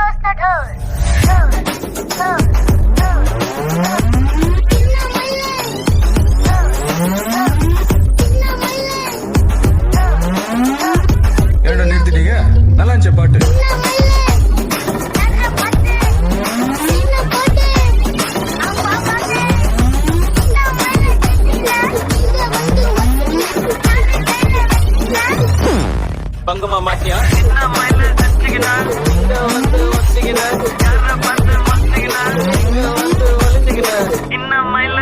close the door. என்னடா நிறுத்திட்டீங்க? நல்லா இருந்துச்சு பாட்டு. பங்கமா மாட்டியா இங்க வந்து ஒத்திக்கினா யார பார்த்து மத்திக்கினா இங்க வந்து ஒளிஞ்சுக்கினா இன்ன மயில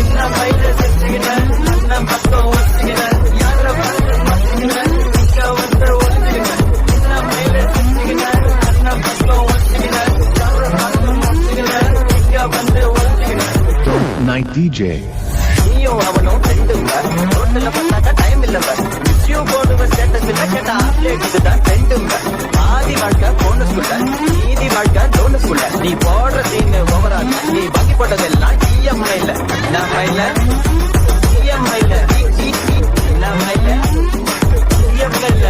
இன்ன மயில செஞ்சுக்கினா இன்ன பக்கம் ஒத்திக்கினா யார பார்த்து மத்திக்கினா இங்க வந்து ஒளிஞ்சுக்கினா இன்ன மயில செஞ்சுக்கினா இன்ன பக்கம் ஒத்திக்கினா யார பார்த்து மத்திக்கினா இங்க வந்து ஒளிஞ்சுக்கினா. Night DJ. நீயும் அவனும் ரெண்டுங்க ரோட்டில் பார்த்தாக்கா டைம் இல்லவ நிச்சயூ போடுவ ஸ்டேட்டஸ்ல கேட்ட ஆப்லேட் இதுதான் ரெண்டுங்க ஆதி வாழ்க்கை போனஸ்குள்ள நீதி வாழ்க்கை டோனஸ்குள்ள நீ போடுற சீனு ஓவரால் நீ பாக்கி போட்டதெல்லாம் இஎம்ஐல நம்மைல இஎம்ஐல நம்மைல இஎம்ஐல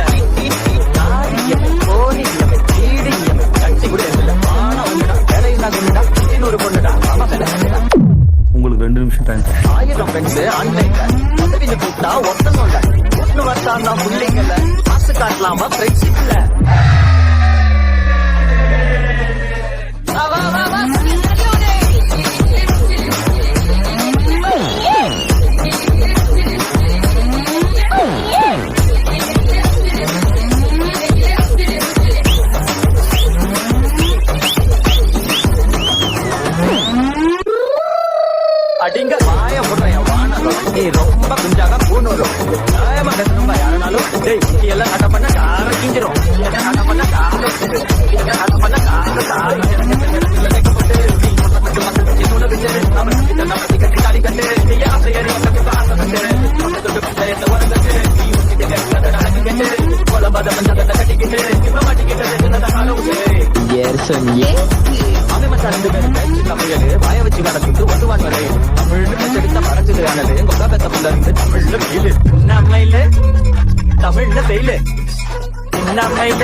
கோடியம் சீடியம் கட்டி கூட இல்லை ஆனா ஒண்ணுடா வேலையில்லா கொண்டுடா இன்னொரு பொண்ணுடா ஆமா வேலை உங்களுக்கு 2 நிமிஷம் டைம். 1000 ஃப்ரெண்ட்ஸ் ஆன்லைன்ல பதவியில கூப்பிட்டா ஒருத்தனும் இல்ல ஒண்ணு வரத்தான்னா பிள்ளைங்கல்ல காசு காட்டலாமா ஃப்ரெண்ட்ஸ் இல்ல. அடிங்க வாய போடுறேன் வானலும் நீ ரொம்ப குஞ்சாக பூனூரும் நியாயமா பேசணும்பா யாருனாலும் டேய் எல்லாம் கட்ட பண்ண கார கிஞ்சிரும் கட்ட பண்ண கார கட்ட பண்ண கார வாய வச்சு நடந்துட்டு ஒட்டுவான் வரை தமிழ்னு பெற்றெடுத்த மறைச்சது ஆனது கொக்கா பெத்த புள்ள இருந்து தமிழ்ல வெயிலு நம்மையில தமிழ்ல வெயிலு நம்மையில